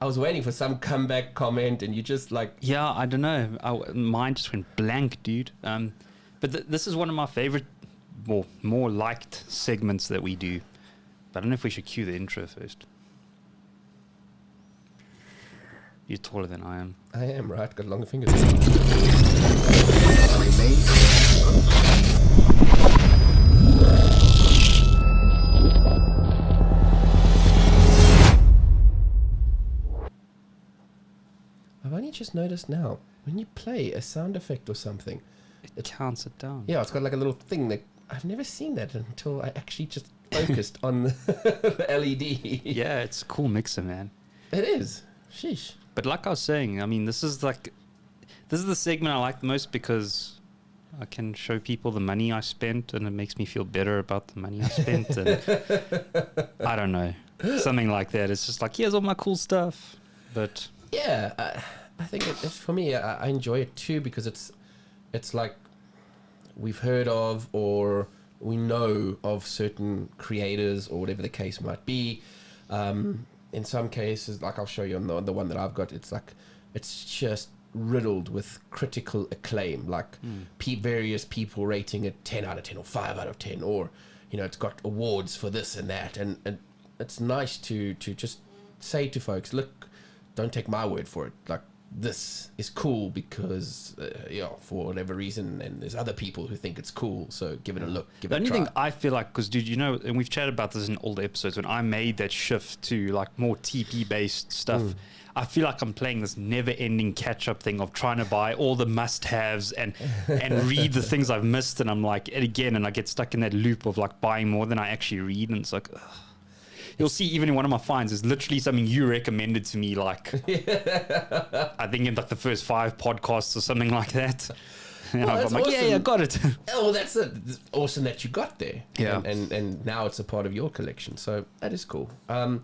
I was waiting for some comeback comment, and you just like... Yeah, I don't know. Mine just went blank, dude. But this is one of my favorite, more liked segments that we do. But I don't know if we should cue the intro first. You're taller than I am. I am, right? Got longer fingers. I've only just noticed now, when you play a sound effect or something, it counts it down. Yeah, it's got like a little thing that I've never seen that until I actually just focused on the LED. Yeah, it's a cool mixer, man. It is. Sheesh. But like I was saying, I mean, this is the segment I like the most because I can show people the money I spent, and it makes me feel better about the money I spent. And I don't know, something like that. It's just like, here's all my cool stuff. But yeah, I think it's for me. I enjoy it too because it's like we've heard of or we know of certain creators or whatever the case might be. In some cases, like I'll show you on the one that I've got, it's like it's just riddled with critical acclaim, like various people rating it 10 out of 10 or 5 out of 10, or it's got awards for this and that, and it's nice to just say to folks, look, don't take my word for it, like this is cool because for whatever reason, and there's other people who think it's cool, so give it a look, give it a try. The only thing I feel like, because dude, and we've chatted about this in older episodes, when I made that shift to like more TP based stuff, I feel like I'm playing this never ending catch up thing of trying to buy all the must haves and read the things I've missed, and I'm like, and I get stuck in that loop of like buying more than I actually read, and it's like, ugh. You'll see even in one of my finds is literally something you recommended to me, like I think in like the first 5 podcasts or something like that. And well, I'm like, awesome. yeah, got it. Oh, that's it's awesome that you got there. Yeah. And now it's a part of your collection, so that is cool. I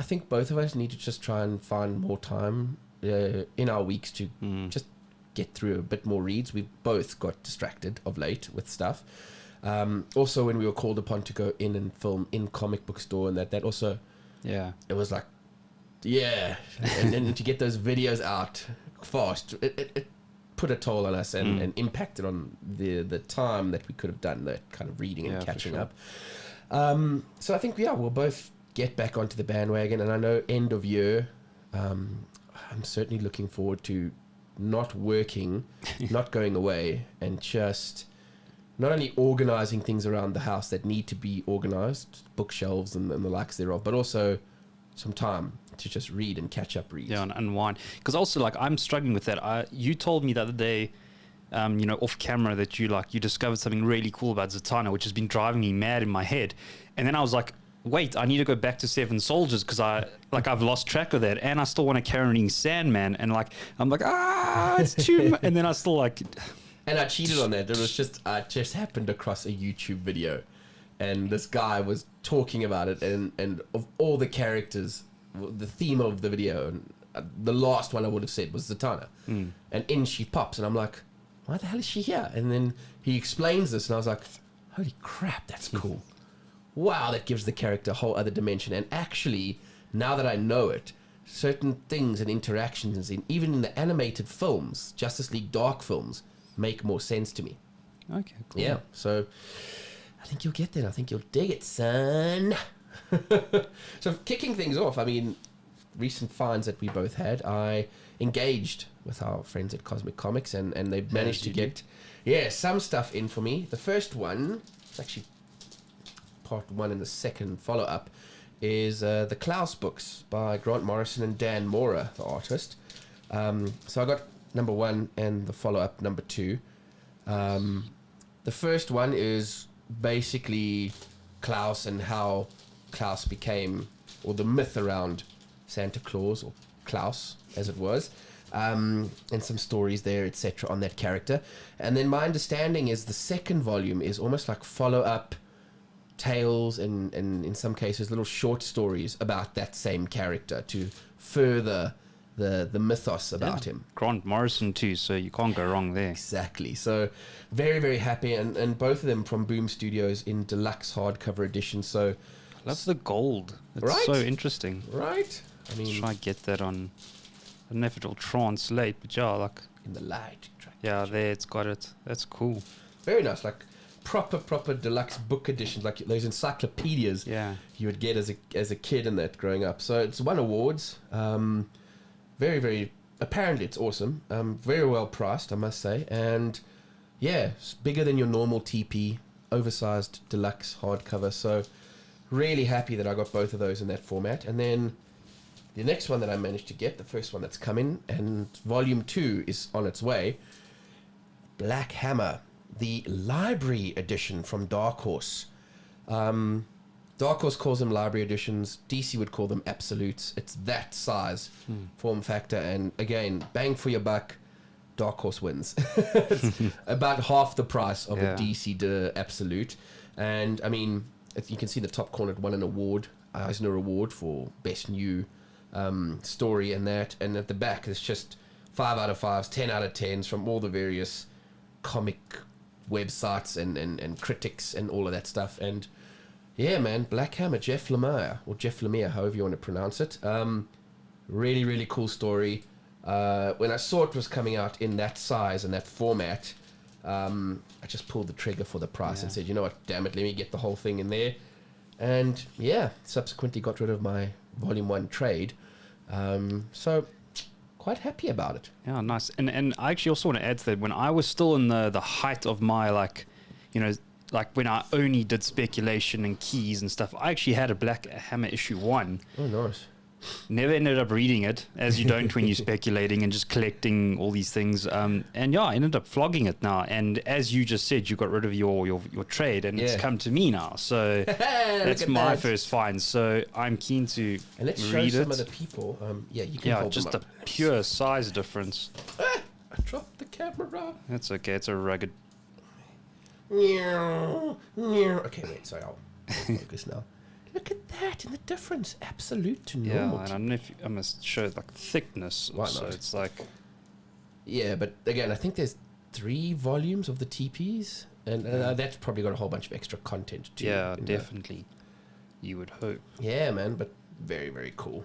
think both of us need to just try and find more time in our weeks to just get through a bit more reads. We've both got distracted of late with stuff. Also, when we were called upon to go in and film in comic book store, and that also, it was like, and then to get those videos out fast, it put a toll on us and impacted on the time that we could have done that kind of reading and catching up. So I think we'll both get back onto the bandwagon, and I know end of year, I'm certainly looking forward to not working, not going away, and just not only organizing things around the house that need to be organized, bookshelves and the likes thereof, but also some time to just read and catch up reads. Yeah, and unwind. Because also, like, I'm struggling with that. You told me the other day, off camera, that you discovered something really cool about Zatanna, which has been driving me mad in my head. And then I was like, wait, I need to go back to Seven Soldiers because I've lost track of that, and I still want to carry on Sandman, and I'm like, it's too much. And then I still like... And I cheated on that. I just happened across a YouTube video, and this guy was talking about it, and of all the characters, the theme of the video, and the last one I would have said was Zatanna. And in she pops, and I'm like, why the hell is she here? And then he explains this, and I was like, holy crap, that's cool. Wow, that gives the character a whole other dimension. And actually, now that I know it, certain things and interactions, even in the animated films, Justice League Dark films, make more sense to me. Okay, cool. Yeah, so I think you'll get there. I think you'll dig it, son. So kicking things off, I mean, recent finds that we both had, I engaged with our friends at Cosmic Comics, and they've managed to get some stuff in for me. The first one, it's actually part 1 and the second follow-up, is the Klaus books by Grant Morrison and Dan Mora, the artist. So I got number 1 and the follow-up number 2. The first one is basically Klaus and how Klaus became, or the myth around Santa Claus, or Klaus as it was, and some stories there, etc. on that character. And then my understanding is the second volume is almost like follow-up tales and in some cases little short stories about that same character to further the mythos about him. Grant Morrison too, so you can't go wrong there. Exactly. So very, very happy, and both of them from Boom Studios in deluxe hardcover edition. So love the gold. It's Right? so interesting. Right? I Let's mean, try and get that on. I don't know if it'll translate, but yeah, like, in the light. yeah, there it's got it. That's cool. Very nice, like proper deluxe book editions, like those encyclopedias Yeah. you would get as a kid and that growing up. So it's won awards. Very, apparently it's awesome. Very well priced, I must say. And yeah, it's bigger than your normal TP, oversized deluxe hardcover. So really happy that I got both of those in that format. And then the next one that I managed to get, the first one that's coming, and volume 2 is on its way. Black Hammer, the library edition from Dark Horse. Dark Horse calls them library editions. DC would call them absolutes. It's that size, form factor, and again, bang for your buck. Dark Horse wins. It's about half the price of a DC absolute, and I mean, you can see the top corner won an award, Eisner Award for best new story, and that, and at the back it's just 5 out of 5s, 10 out of 10s from all the various comic websites and critics and all of that stuff. And yeah, man, Black Hammer, Jeff Lemire, however you want to pronounce it. Really cool story. When I saw it was coming out in that size and that format, I just pulled the trigger for the price and said, you know what, damn it, let me get the whole thing in there. And yeah, subsequently got rid of my Volume 1 trade. So quite happy about it. Yeah, nice. And I actually also want to add to that, when I was still in the height of my, like, you know, like when I only did speculation and keys and stuff, I actually had a Black Hammer issue 1. Oh, nice. Never ended up reading it, as you don't when you're speculating and just collecting all these things. And yeah, I ended up flogging it now. And as you just said, you got rid of your trade, and it's come to me now. So that's my first find. So I'm keen to and let's show read some it. of the people. You can hold just them a up. pure size difference. I dropped the camera. That's okay. It's a rugged. Okay, wait. Sorry, I'll focus now. Look at that and the difference, absolute to normal. Yeah, and I don't know if I must show like thickness. Why Also, not? it's like. Yeah, but again, I think there's 3 volumes of the TPs, and that's probably got a whole bunch of extra content too. Yeah, definitely. You would hope. Yeah, man, but very cool.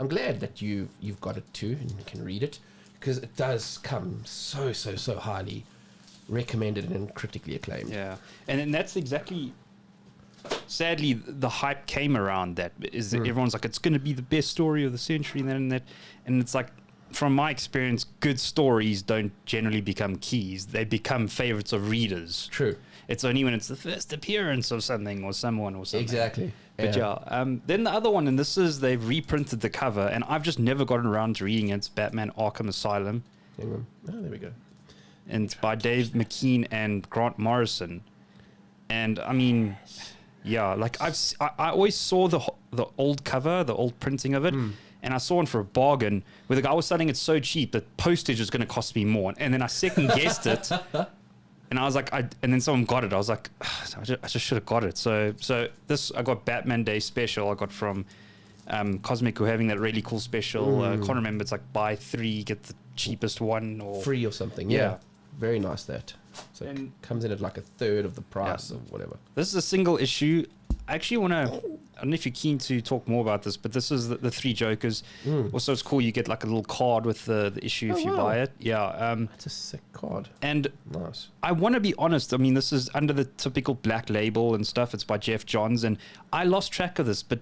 I'm glad that you've got it too and you can read it, because it does come so highly recommended and critically acclaimed. Yeah, and that's exactly. Sadly, the hype came around that. Is that everyone's like, it's going to be the best story of the century, and it's like, from my experience, good stories don't generally become keys. They become favorites of readers. True. It's only when it's the first appearance of something or someone or something. Exactly. But then the other one, and this is, they've reprinted the cover, and I've just never gotten around to reading it. It's Batman Arkham Asylum. Hang on. Oh, there we go. And it's by Dave McKean and Grant Morrison. And I mean, yeah, like I always saw the old cover, the old printing of it, and I saw one for a bargain where the guy was selling it so cheap that postage was going to cost me more. And then I second guessed it, and I was like, and then someone got it. I was like, I just should have got it. So this, I got Batman Day special. I got from Cosmic, who are having that really cool special. I can't remember. It's like buy 3 get the cheapest one, or free or something. Yeah. Very nice that. So it comes in at like a third of the price or whatever. This is a single issue. I actually want to, I don't know if you're keen to talk more about this, but this is the 3 Jokers. Also, it's cool. You get like a little card with the issue if you buy it. Yeah. It's a sick card. And nice. I want to be honest. I mean, this is under the typical black label and stuff. It's by Jeff Johns. And I lost track of this, but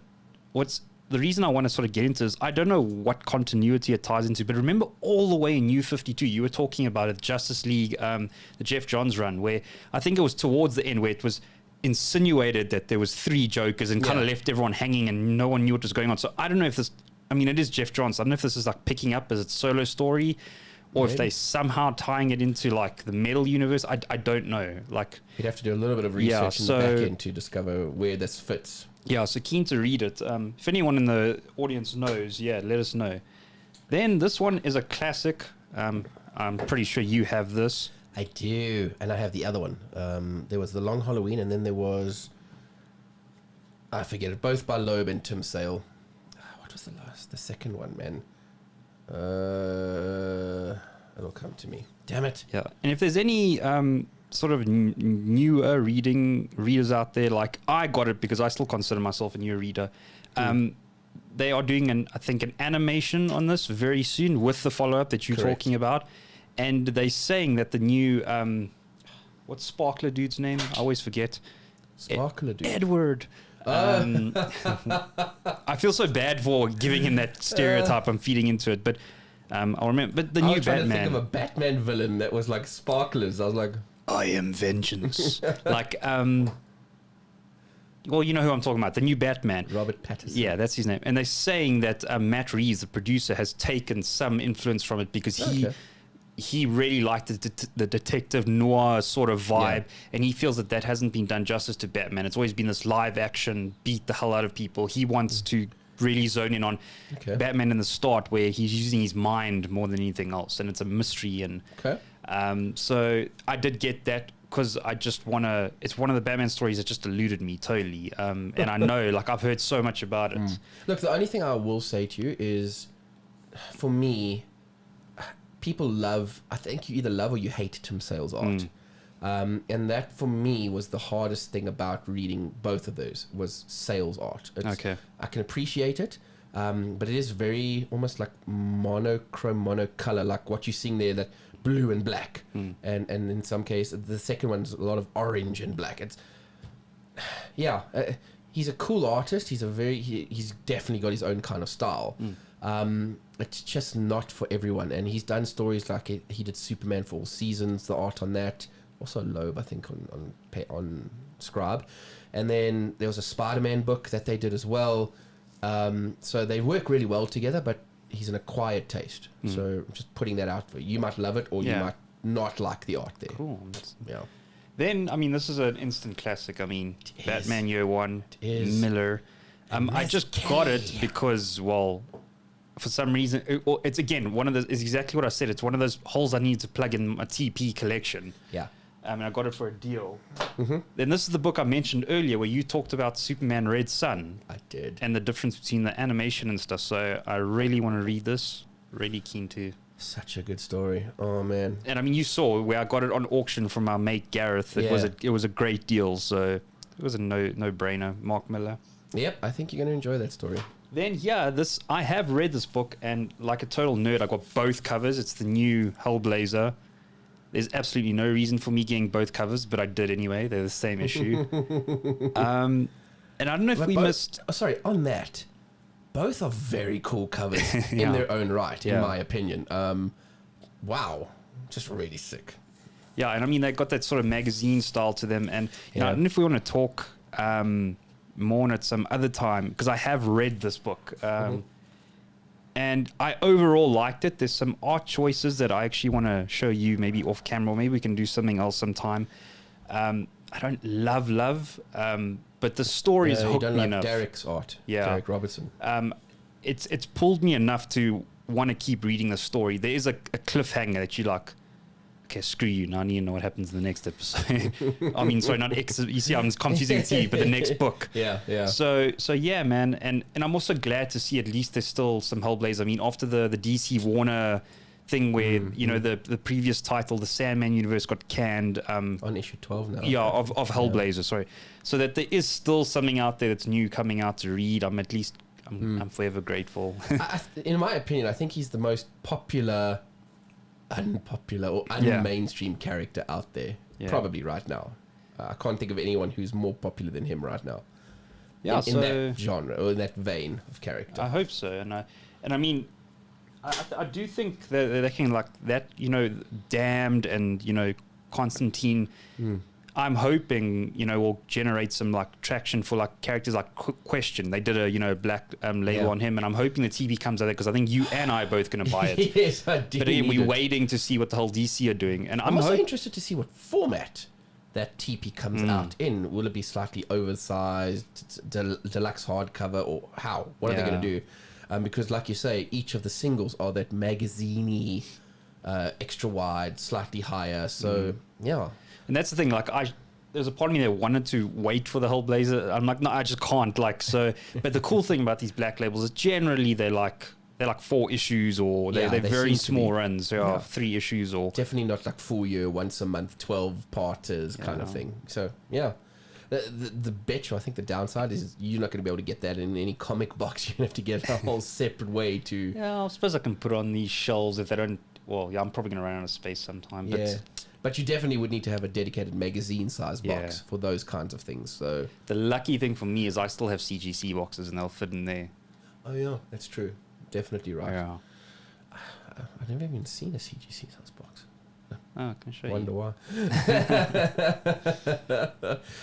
the reason I want to sort of get into is I don't know what continuity it ties into, but remember all the way in New 52, you were talking about it, Justice League, the Jeff Johns run, where I think it was towards the end where it was insinuated that there was 3 Jokers and kind of left everyone hanging and no one knew what was going on. So I don't know if this, I mean, it is Jeff Johns. I don't know if this is like picking up as its solo story or if they somehow tying it into like the Metal universe. I don't know. Like, you'd have to do a little bit of research in the back end to discover where this fits. Yeah, so keen to read it. If anyone in the audience knows, let us know. Then this one is a classic. I'm pretty sure you have this. I do, and I have the other one. There was The Long Halloween, and then there was, I forget it, both by Loeb and Tim Sale. What was the second one, man? It'll come to me. Damn it. Yeah, and if there's any sort of newer readers out there, like I got it because I still consider myself a new reader. They are doing I think an animation on this very soon with the follow-up that you're talking about, and they're saying that the new what's Sparkler dude's name? I always forget. Sparkler dude. Edward. I feel so bad for giving him that stereotype. I'm feeding into it, but I'll remember. But the new was trying Batman. to think of a Batman villain that was like sparklers. I was like, I am vengeance. Like, well, you know who I'm talking about. The new Batman. Robert Pattinson. Yeah, that's his name. And they're saying that Matt Reeves, the producer, has taken some influence from it because he really liked the detective noir sort of vibe, and he feels that hasn't been done justice to Batman. It's always been this live action, beat the hell out of people. He wants to really zone in on Batman in the start, where he's using his mind more than anything else, and it's a mystery. And so I did get that because I just want to. It's one of the Batman stories that just eluded me totally, and I know, like, I've heard so much about it. Look, the only thing I will say to you is, for me, people love, I think you either love or you hate Tim Sale's art. And that for me was the hardest thing about reading both of those, was Sale's art. I can appreciate it, but it is very almost like monochrome, monocolor, like what you're seeing there, that blue and black. And in some cases, the second one's a lot of orange and black. It's, he's a cool artist. He's definitely got his own kind of style. It's just not for everyone, and he's done stories like he did Superman for All Seasons, the art on that, also Loeb, I think, on Scribe, and then there was a Spider-Man book that they did as well. So they work really well together, but he's an acquired taste. So I'm just putting that out for you. You might love it, or you might not like the art there. Cool. Yeah. Then, I mean, this is an instant classic. I mean, Batman Year One, Miller. I just got it because, well, for some reason, it's again it's exactly what I said. It's one of those holes I need to plug in my TP collection. Yeah. And I got it for a deal. Then this is the book I mentioned earlier, where you talked about Superman Red Sun. I did. And the difference between the animation and stuff. So I really want to read this. Really keen to. Such a good story. Oh man. And I mean, you saw where I got it on auction from our mate Gareth. It was a great deal. So it was a no brainer. Mark Miller. Yep, I think you're going to enjoy that story. Then, I have read this book, and like a total nerd, I got both covers. It's the new Hellblazer. There's absolutely no reason for me getting both covers, but I did anyway. They're the same issue. And I don't know if we missed... Oh, sorry, on that, both are very cool covers in their own right, in my opinion. Wow, just really sick. Yeah, and I mean, they got that sort of magazine style to them. And you know, I don't know if we want to talk... more on it some other time, because I have read this book, and I overall liked it. There's some art choices that I actually want to show you, maybe off camera, or maybe we can do something else sometime. I don't love, but the story is hooked me enough. Derek's art, Derek Robertson. It's pulled me enough to want to keep reading the story. There is a cliffhanger that you like. Okay, screw you. Now I need to know what happens in the next episode. I mean, sorry, not X. You see, I'm confusing it to you, but the next book. Yeah. So yeah, man. And I'm also glad to see at least there's still some Hellblazer. I mean, after the DC Warner thing where, the previous title, the Sandman universe, got canned. On issue 12 now. Yeah, of Hellblazer, sorry. So that there is still something out there that's new coming out to read. I'm forever grateful. In my opinion, I think he's the most unpopular or unmainstream character out there, probably right now. I can't think of anyone who's more popular than him right now. Yeah, in that genre or in that vein of character. I hope so, and I mean, I do think that they can, like that, Damned and Constantine. I'm hoping, will generate some like traction for like characters like Question. They did a black label on him, and I'm hoping the TV comes out there because I think you and I are both going to buy it. Yes, I do. But again, we're waiting to see what the whole DC are doing, and I'm also interested to see what format that TP comes out in. Will it be slightly oversized, deluxe hardcover, or how? What are they going to do? Because, like you say, each of the singles are that magazine-y, extra wide, slightly higher. So yeah. And that's the thing, like there's a part of me that wanted to wait for the Hellblazer. I'm like, no, I just can't. Like, so, but the cool thing about these black labels is generally they're like they're like 4 issues, or they're they very seem to small be. runs. They are 3 issues, or Definitely not like full year, once a month, 12-parters kind of thing. So, yeah. The bitch, I think the downside is you're not going to be able to get that in any comic box. You're going to have to get a whole separate way to... Yeah, I suppose I can put it on these shelves if they don't... Well, yeah, I'm probably going to run out of space sometime. But you definitely would need to have a dedicated magazine-size box for those kinds of things. So the lucky thing for me is I still have CGC boxes, and they'll fit in there. Oh, yeah, that's true. Definitely right. Yeah. I've never even seen a CGC-size box. Oh, I can show Wonder you. why.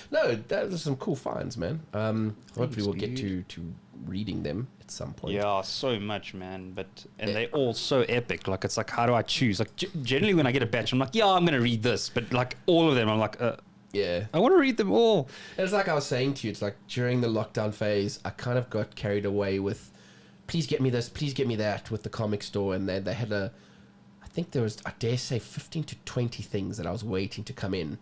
No, those are some cool finds, man. Hopefully we'll get to reading them at some point. Yeah, so much, man. And they're all so epic. Like, it's like, how do I choose? Like, generally when I get a batch, I'm like, yeah, I'm going to read this. But like all of them, I'm like, yeah, I want to read them all. And it's like I was saying to you, it's like during the lockdown phase, I kind of got carried away with, please get me this, please get me that, with the comic store. And they had I think there was, I dare say, 15 to 20 things that I was waiting to come in.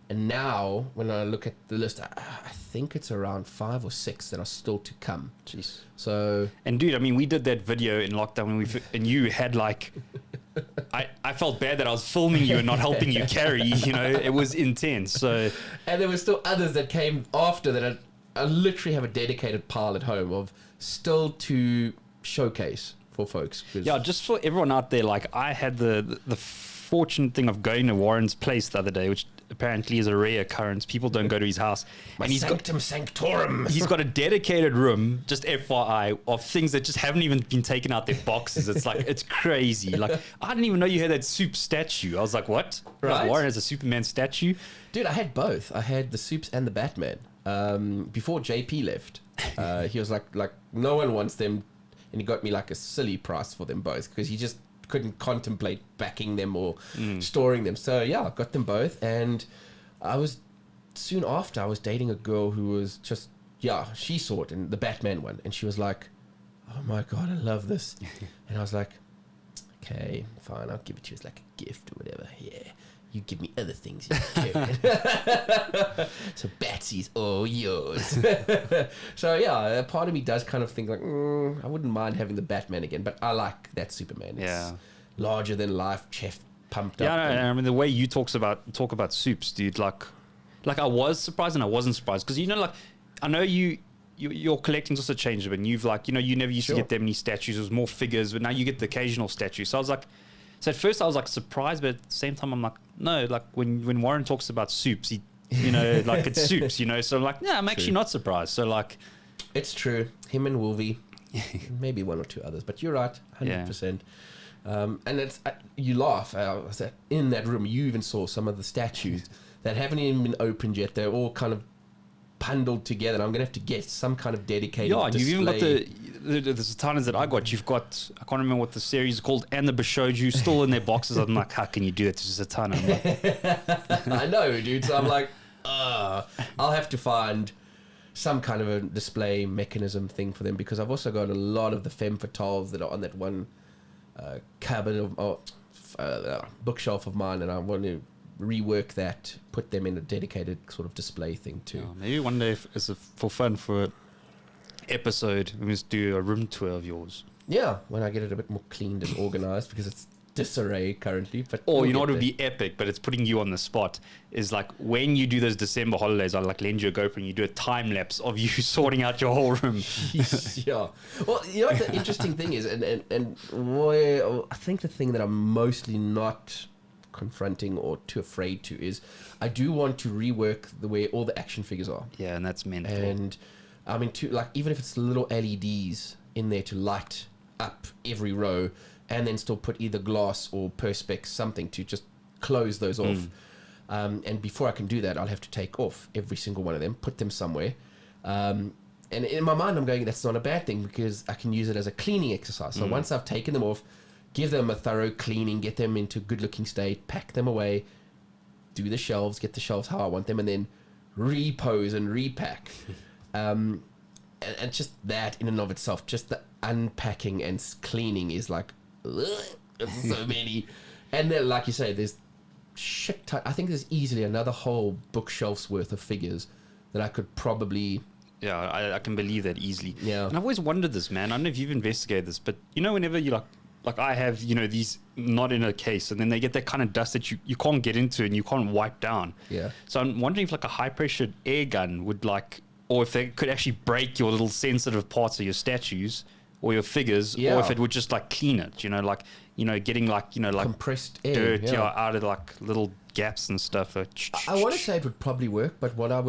And now, when I look at the list, I think it's around 5 or 6 that are still to come. Jeez. So... And dude, I mean, we did that video in lockdown and you had like... I felt bad that I was filming you and not helping you carry, you know, it was intense. So, and there were still others that came after that. I literally have a dedicated pile at home of still to showcase for folks. Yeah, just for everyone out there, like I had the fortunate thing of going to Warren's place the other day, which apparently is a rare occurrence. People don't go to his house. My sanctum sanctorum. He's got a dedicated room, just FYI, of things that just haven't even been taken out their boxes. It's like, it's crazy. Like, I didn't even know you had that soup statue. I was like, what? Right? Like, Warren has a Superman statue? Dude, I had both. I had the soups and the Batman. Before JP left, he was like, no one wants them. And he got me like a silly price for them both because he just couldn't contemplate backing them or storing them. So yeah, I got them both. And soon after I was dating a girl who was just, she saw it, and the Batman one, and she was like, oh my God, I love this. And I was like, okay, fine, I'll give it to you as like a gift or whatever. Yeah, you give me other things. So Batsy's all yours. So yeah, a part of me does kind of think like, I wouldn't mind having the Batman again, but I like that Superman. It's larger than life, chest pumped up. Yeah, I mean the way you talk about soups, dude. Like I was surprised and I wasn't surprised because, you know, like I know your collecting's also changed a bit. And you've like, you know, you never used to get that many statues. It was more figures, but now you get the occasional statue. So I was like. So at first I was like surprised, but at the same time I'm like, no, like when Warren talks about soups, he, you know, like it's soups, you know. So I'm like, yeah, I'm actually not surprised. So like, it's true. Him and Wolvie, maybe one or two others, but you're right, 100%. And it's you laugh. In that room, you even saw some of the statues that haven't even been opened yet. They're all kind of bundled together. I'm gonna have to get some kind of dedicated. Yeah, display. you've even got the Satanas that I got. You've got, I can't remember what the series is called, and the Bishoju still in their boxes. I'm like, how can you do that to Satana? Like, I know, dude. So I'm like, I'll have to find some kind of a display mechanism thing for them, because I've also got a lot of the femme fatales that are on that one cupboard bookshelf of mine, and I want to rework that, put them in a dedicated sort of display thing too. yeah, maybe one day, for fun, for an episode, we must do a room tour of yours. Yeah, when I get it a bit more cleaned and organized, because it's disarray currently. But Or, you know what would be epic, but it's putting you on the spot, is like when you do those December holidays, I like lend you a GoPro and you do a time lapse of you sorting out your whole room. Yeah. Well, you know what the interesting thing is, and where I think the thing that I'm mostly not confronting or too afraid to is, I do want to rework the way all the action figures are. Yeah, and that's mental. And I mean, like, even if it's little LEDs in there to light up every row, and then still put either glass or perspex, something to just close those off. And before I can do that, I'll have to take off every single one of them, put them somewhere. And in my mind, I'm going, that's not a bad thing, because I can use it as a cleaning exercise. So once I've taken them off, give them a thorough cleaning, get them into good looking state, pack them away, do the shelves, get the shelves how I want them, and then repose and repack. And just that in and of itself, just the unpacking and cleaning is like, so many. And then, like you say, there's shit ton. I think there's easily another whole bookshelf's worth of figures that I could probably Yeah, I can believe that easily. Yeah. And I've always wondered this, man. I don't know if you've investigated this, but you know, whenever you like I have, you know, these not in a case, and then they get that kind of dust that you can't get into and you can't wipe down. Yeah. So I'm wondering if like a high pressure air gun would like, or if they could actually break your little sensitive parts of your statues or your figures, or if it would just like clean it, you know, like, you know, getting like, you know, like compressed air dirt out of like little gaps and stuff. I want to say it would probably work, but what I've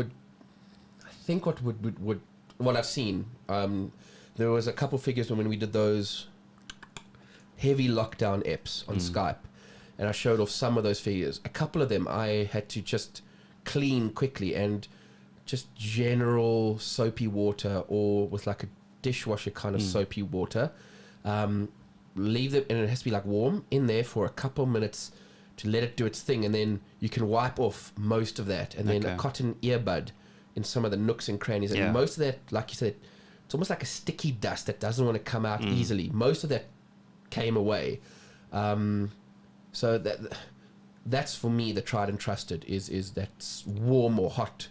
seen, there was a couple figures when we did those heavy lockdown eps on Skype, and I showed off some of those figures. A couple of them I had to just clean quickly, and just general soapy water, or with like a dishwasher kind of soapy water, leave them, and it has to be like warm in there for a couple minutes to let it do its thing, and then you can wipe off most of that, and then a cotton earbud in some of the nooks and crannies, and most of that, like you said, it's almost like a sticky dust that doesn't want to come out easily. Most of that came away, so that's for me the tried and trusted is that warm or hot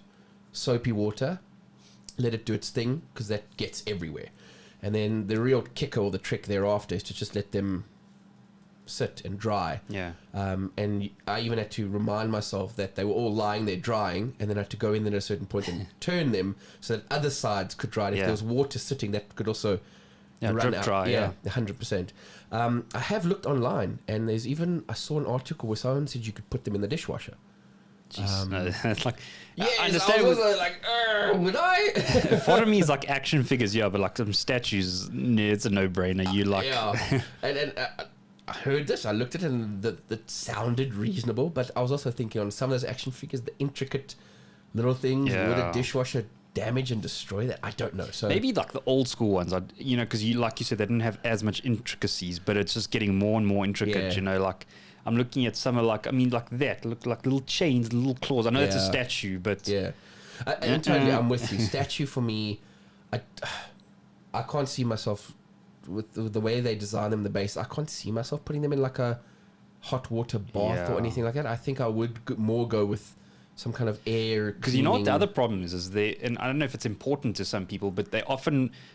soapy water. Let it do its thing, because that gets everywhere. And then the real kicker or the trick thereafter is to just let them sit and dry. Yeah. And I even had to remind myself that they were all lying there drying, and then I had to go in there at a certain point and turn them so that other sides could dry. And if there was water sitting, that could also run drip out. dry. Yeah, 100%. I have looked online, and there's even, I saw an article where someone said you could put them in the dishwasher. No, it's like, Yes, I understand. I was also like, would I? Part of me is like action figures, but like some statues, it's a no-brainer. You like, and I heard this, I looked at it, and that sounded reasonable, but I was also thinking on some of those action figures, the intricate little things, would a dishwasher damage and destroy that? I don't know. So maybe like the old school ones, you know, because like you said, they didn't have as much intricacies, but it's just getting more and more intricate. You know, like I'm looking at some of like that look like little chains, little claws. I know it's a statue, but and totally, I'm with you. Statue for me, I can't see myself with the way they design them, the base. I can't see myself putting them in like a hot water bath or anything like that. I think I would more go with some kind of air, because you know what the other problem is they, and I don't know if it's important to some people, but they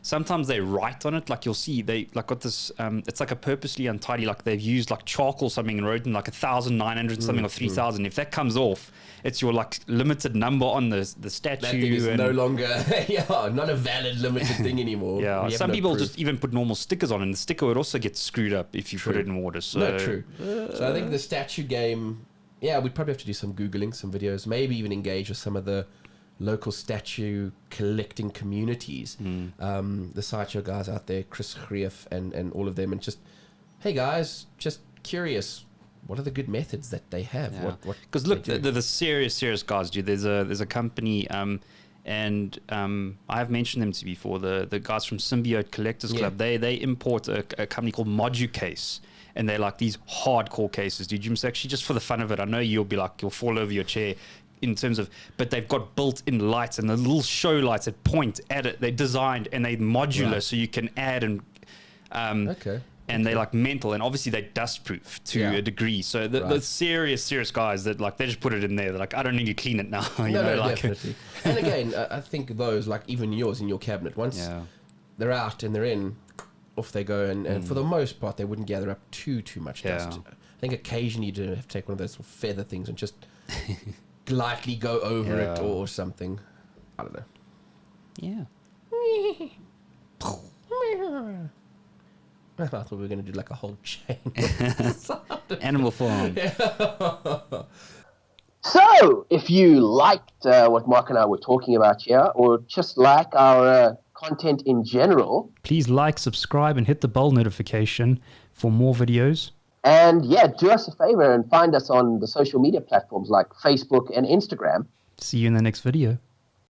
sometimes they write on it, like you'll see they like got this it's like a purposely untidy, like they've used like charcoal something and wrote in like 1,900 something or 3,000. If that comes off, it's your like limited number on the statue. That thing is no longer not a valid limited thing anymore. Some people just even put normal stickers on, and the sticker would also get screwed up if you put it in water. So true. So I think the statue game, we'd probably have to do some Googling, some videos, maybe even engage with some of the local statue collecting communities. The Sideshow guys out there, Chris Grief and all of them, and just, hey guys, just curious, what are the good methods that they have? Because look, the serious guys, dude. There's a company, and I have mentioned them to you before. The guys from Symbiote Collectors Club. They import a company called Moducase. And they're like these hardcore cases, dude. You must actually, just for the fun of it, I know you'll fall over your chair in terms of, but they've got built-in lights and the little show lights that point at it. They're designed and they're modular, so you can add and and they like mental, and obviously they dust-proof to a degree. So the serious guys that like, they just put it in there. They're like, I don't need to clean it now. Definitely. And again, I think those, like even yours in your cabinet, once they're out and they're in, off they go, and for the most part they wouldn't gather up too much dust. I think occasionally you do have to take one of those little feather things and just lightly go over it or something. I don't know. I thought we were going to do like a whole chain. Animal form. So, if you liked what Mark and I were talking about here, or just like our content in general, please like, subscribe, and hit the bell notification for more videos. And do us a favor and find us on the social media platforms like Facebook and Instagram. See you in the next video.